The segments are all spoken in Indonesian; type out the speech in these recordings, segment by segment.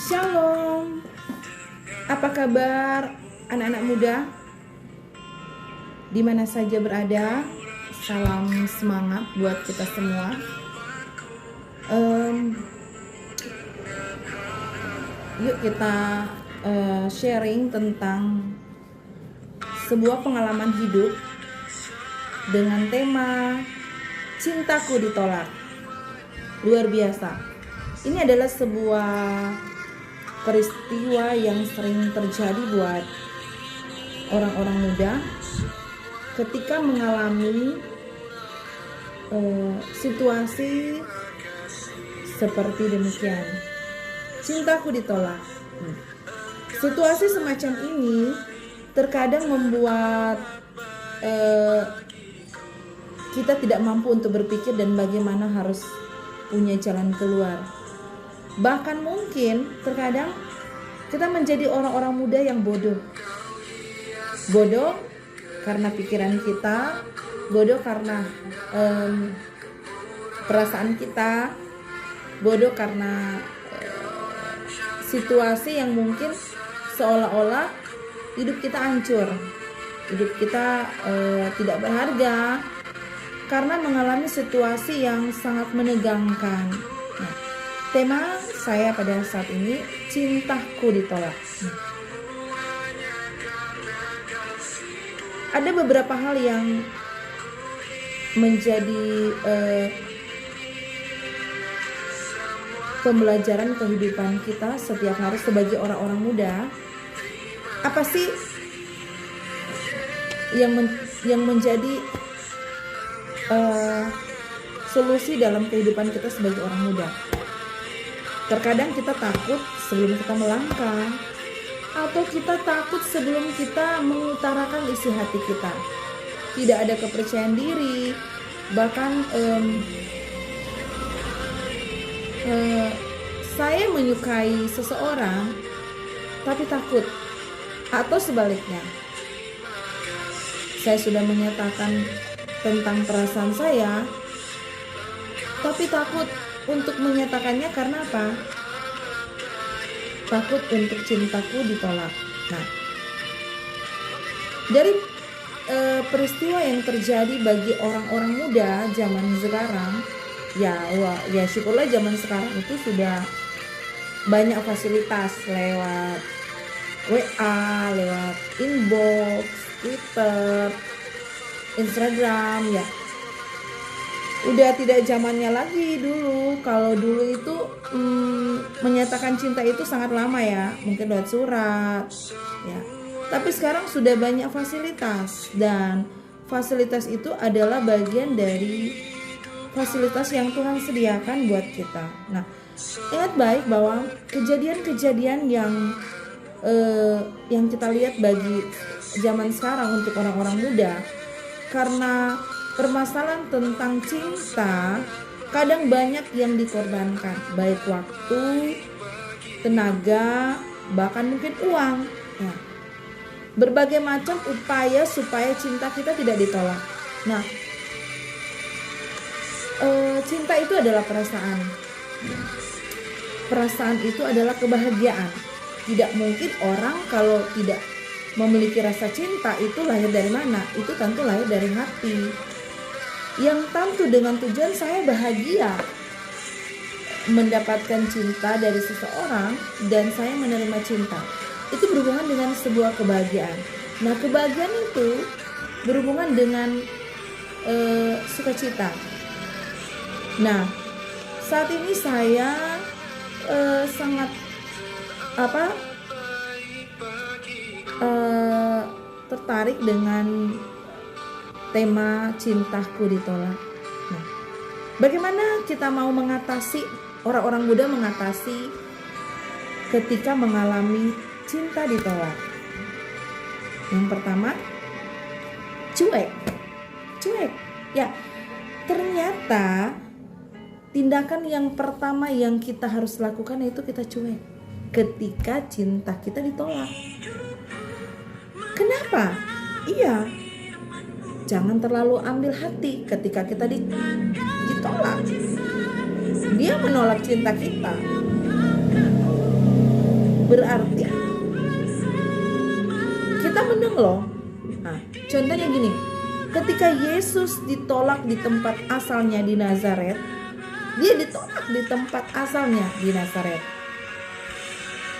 Shalom, apa kabar anak-anak muda? Di mana saja berada, salam semangat buat kita semua. Yuk kita sharing tentang sebuah pengalaman hidup dengan tema cintaku ditolak. Luar biasa. Ini adalah sebuah peristiwa yang sering terjadi buat orang-orang muda ketika mengalami situasi seperti demikian. Cintaku ditolak. Situasi semacam ini terkadang membuat kita tidak mampu untuk berpikir dan bagaimana harus punya jalan keluar. Bahkan mungkin terkadang kita menjadi orang-orang muda yang bodoh. Bodoh karena pikiran kita, bodoh karena perasaan kita, bodoh karena situasi yang mungkin seolah-olah hidup kita hancur, hidup kita tidak berharga karena mengalami situasi yang sangat menegangkan. Nah, tema saya pada saat ini, cintaku ditolak. Ada beberapa hal yang menjadi pembelajaran kehidupan kita setiap hari sebagai orang-orang muda. Apa sih yang menjadi solusi dalam kehidupan kita sebagai orang muda? Terkadang kita takut sebelum kita melangkah, atau kita takut sebelum kita mengutarakan isi hati kita. Tidak ada kepercayaan diri, bahkan saya menyukai seseorang tapi takut, atau sebaliknya, saya sudah menyatakan tentang perasaan saya tapi takut untuk menyatakannya karena apa? Takut untuk cintaku ditolak. Nah, dari peristiwa yang terjadi bagi orang-orang muda zaman sekarang, ya syukurlah zaman sekarang itu sudah banyak fasilitas lewat WA, lewat inbox, Twitter, Instagram, ya. Udah tidak zamannya lagi dulu. Kalau dulu itu menyatakan cinta itu sangat lama ya, mungkin lewat surat ya. Tapi sekarang sudah banyak fasilitas, dan fasilitas itu adalah bagian dari fasilitas yang Tuhan sediakan buat kita. Nah, ingat baik bahwa kejadian-kejadian yang kita lihat bagi zaman sekarang untuk orang-orang muda, karena permasalahan tentang cinta, kadang banyak yang dikorbankan, baik waktu, tenaga, bahkan mungkin uang. Ya. Berbagai macam upaya supaya cinta kita tidak ditolak. Nah, cinta itu adalah perasaan. Perasaan itu adalah kebahagiaan. Tidak mungkin orang kalau tidak memiliki rasa cinta itu lahir dari mana? Itu tentu lahir dari hati. Yang tentu dengan tujuan saya bahagia mendapatkan cinta dari seseorang dan saya menerima cinta. Itu berhubungan dengan sebuah kebahagiaan. Nah, kebahagiaan itu berhubungan dengan sukacita. Nah, saat ini saya sangat tertarik dengan tema cintaku ditolak. Nah, bagaimana kita mau mengatasi, orang-orang muda mengatasi ketika mengalami cinta ditolak? Yang pertama, cuek. Ya, ternyata tindakan yang pertama yang kita harus lakukan yaitu kita cuek ketika cinta kita ditolak. Kenapa? Iya, jangan terlalu ambil hati ketika kita ditolak. Dia menolak cinta kita. Berarti kita menang loh. Nah, contohnya gini, ketika Yesus ditolak di tempat asalnya di Nazaret, dia ditolak di tempat asalnya di Nazaret.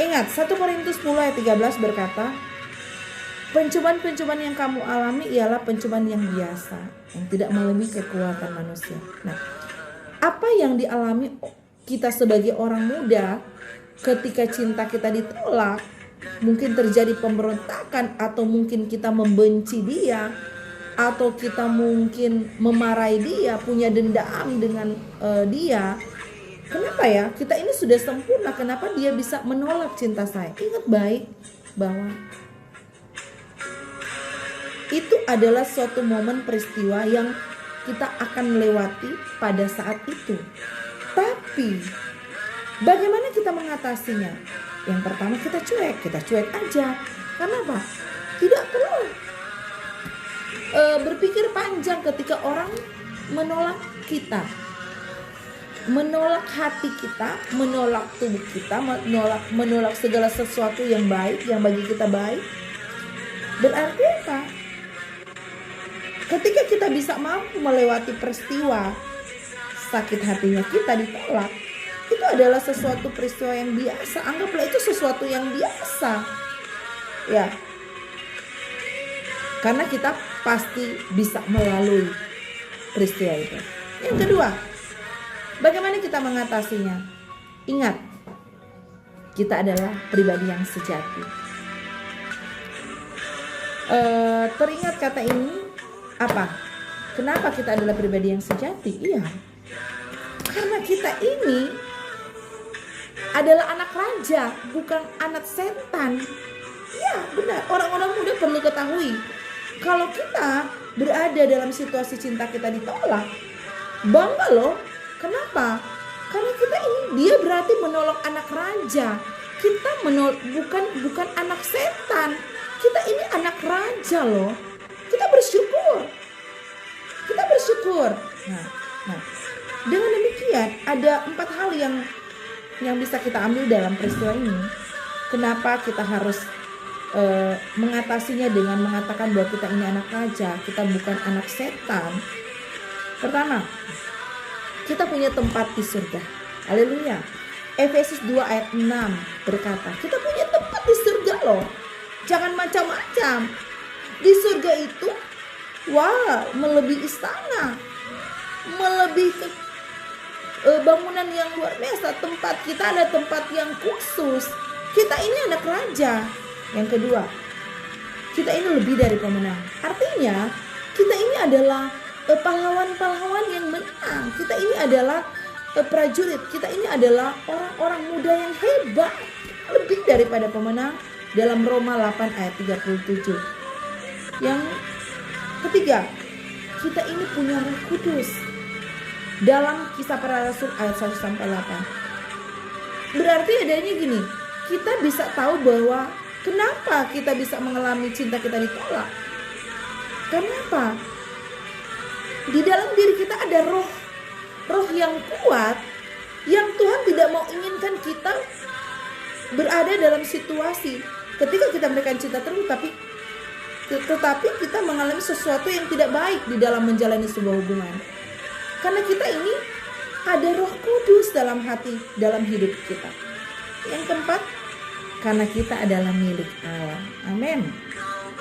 Ingat 1 Korintus 10 ayat 13 berkata, pencobaan-pencobaan yang kamu alami ialah pencobaan yang biasa, yang tidak melebihi kekuatan manusia. Nah, apa yang dialami kita sebagai orang muda ketika cinta kita ditolak, mungkin terjadi pemberontakan, atau mungkin kita membenci dia, atau kita mungkin memarahi dia, punya dendam dengan dia. Kenapa ya? Kita ini sudah sempurna, kenapa dia bisa menolak cinta saya? Ingat baik bahwa itu adalah suatu momen peristiwa yang kita akan melewati pada saat itu. Tapi bagaimana kita mengatasinya? Yang pertama kita cuek aja. Kenapa? Tidak perlu berpikir panjang ketika orang menolak kita, menolak hati kita, menolak tubuh kita, menolak segala sesuatu yang baik, yang bagi kita baik. Berarti apa? Ketika kita bisa mampu melewati peristiwa sakit hatinya kita ditolak, itu adalah sesuatu peristiwa yang biasa. Anggaplah itu sesuatu yang biasa, ya. Karena kita pasti bisa melalui peristiwa itu. Yang kedua, bagaimana kita mengatasinya? Ingat, kita adalah pribadi yang sejati. Teringat kata ini apa? Kenapa kita adalah pribadi yang sejati? Iya, karena kita ini adalah anak raja, bukan anak setan. Ya benar, orang-orang muda perlu ketahui, kalau kita berada dalam situasi cinta kita ditolak, bangga loh. Kenapa? Karena kita ini, dia berarti menolak anak raja. Kita bukan anak setan. Kita ini anak raja loh. Kita bersyukur. Nah, dengan demikian ada 4 hal yang bisa kita ambil dalam peristiwa ini. Kenapa kita harus mengatasinya dengan mengatakan bahwa kita ini anak raja, kita bukan anak setan. Pertama, kita punya tempat di surga. Haleluya. Efesus 2 ayat 6 berkata, kita punya tempat di surga loh. Jangan macam-macam. Di surga itu, melebihi istana, melebihi bangunan yang luar biasa. Tempat kita ada tempat yang khusus. Kita ini anak raja. Yang kedua, kita ini lebih dari pemenang. Artinya, kita ini adalah pahlawan-pahlawan yang menang. Kita ini adalah prajurit. Kita ini adalah orang-orang muda yang hebat, lebih daripada pemenang, dalam Roma 8 ayat 37. Yang ketiga, kita ini punya Roh Kudus, dalam Kisah Para Rasul ayat 1 sampai 8. Berarti adanya gini, kita bisa tahu bahwa kenapa kita bisa mengalami cinta kita ditolak. Kenapa? Di dalam diri kita ada roh yang kuat, yang Tuhan tidak mau inginkan kita berada dalam situasi ketika kita memberikan cinta terus, tetapi kita mengalami sesuatu yang tidak baik di dalam menjalani sebuah hubungan. Karena kita ini ada Roh Kudus dalam hati, dalam hidup kita. Yang keempat, karena kita adalah milik Allah. Amin.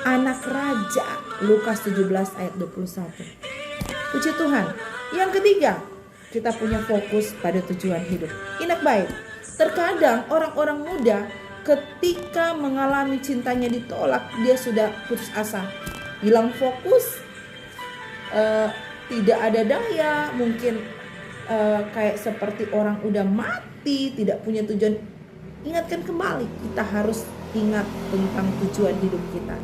Anak raja, Lukas 17 ayat 21. Puji Tuhan. Yang ketiga, kita punya fokus pada tujuan hidup. Ingat baik, terkadang orang-orang muda ketika mengalami cintanya ditolak, dia sudah putus asa, hilang fokus, tidak ada daya, mungkin kayak seperti orang udah mati, tidak punya tujuan. Ingatkan kembali, kita harus ingat tentang tujuan hidup kita.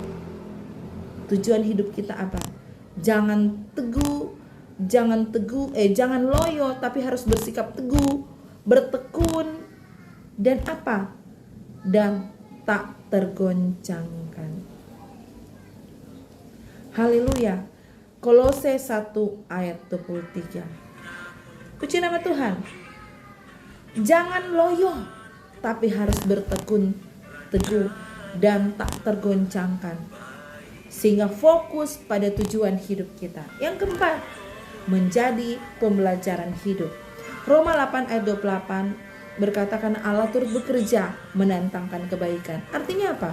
Tujuan hidup kita apa? Jangan loyo, tapi harus bersikap teguh, bertekun, dan apa? Dan tak tergoncangkan. Haleluya. Kolose 1 ayat 23. Puji nama Tuhan. Jangan loyo, tapi harus bertekun teguh dan tak tergoncangkan, sehingga fokus pada tujuan hidup kita. Yang keempat, menjadi pembelajaran hidup. Roma 8 ayat 28 berkata, karena Allah turut bekerja menantangkan kebaikan. Artinya apa?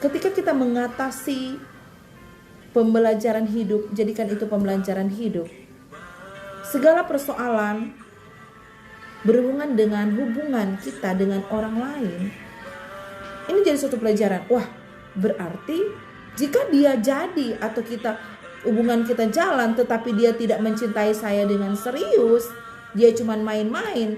Ketika kita mengatasi pembelajaran hidup, jadikan itu pembelajaran hidup. Segala persoalan berhubungan dengan hubungan kita dengan orang lain, ini jadi suatu pelajaran. Wah, berarti jika dia jadi atau hubungan kita jalan tetapi dia tidak mencintai saya dengan serius, dia cuma main-main,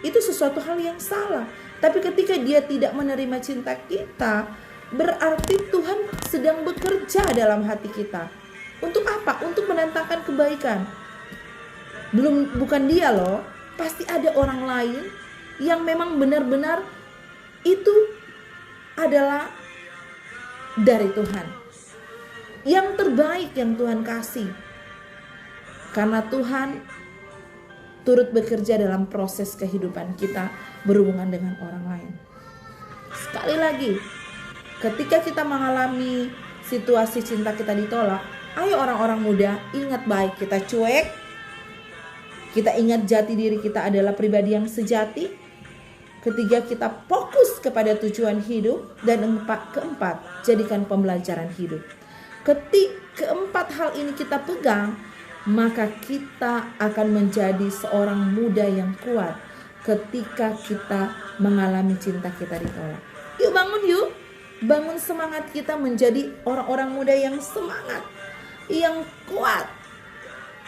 itu sesuatu hal yang salah. Tapi ketika dia tidak menerima cinta kita, berarti Tuhan sedang bekerja dalam hati kita. Untuk apa? Untuk menantangkan kebaikan. Bukan dia loh. Pasti ada orang lain yang memang benar-benar itu adalah dari Tuhan. Yang terbaik yang Tuhan kasih. Karena Tuhan turut bekerja dalam proses kehidupan kita berhubungan dengan orang lain. Sekali lagi, ketika kita mengalami situasi cinta kita ditolak, ayo orang-orang muda, ingat baik kita cuek. Kita ingat jati diri kita adalah pribadi yang sejati. Ketiga, kita fokus kepada tujuan hidup. Dan keempat, jadikan pembelajaran hidup. Keempat hal ini kita pegang, maka kita akan menjadi seorang muda yang kuat ketika kita mengalami cinta kita ditolak. Yuk bangun yuk. Bangun semangat kita menjadi orang-orang muda yang semangat, yang kuat,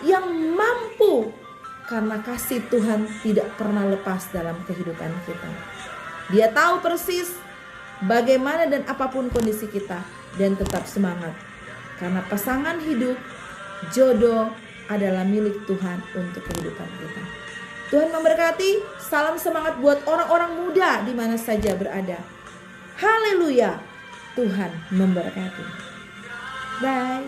yang mampu. Karena kasih Tuhan tidak pernah lepas dalam kehidupan kita. Dia tahu persis bagaimana dan apapun kondisi kita, dan tetap semangat. Karena pasangan hidup, jodoh adalah milik Tuhan untuk kehidupan kita. Tuhan memberkati. Salam semangat buat orang-orang muda di mana saja berada. Haleluya. Tuhan memberkati. Bye.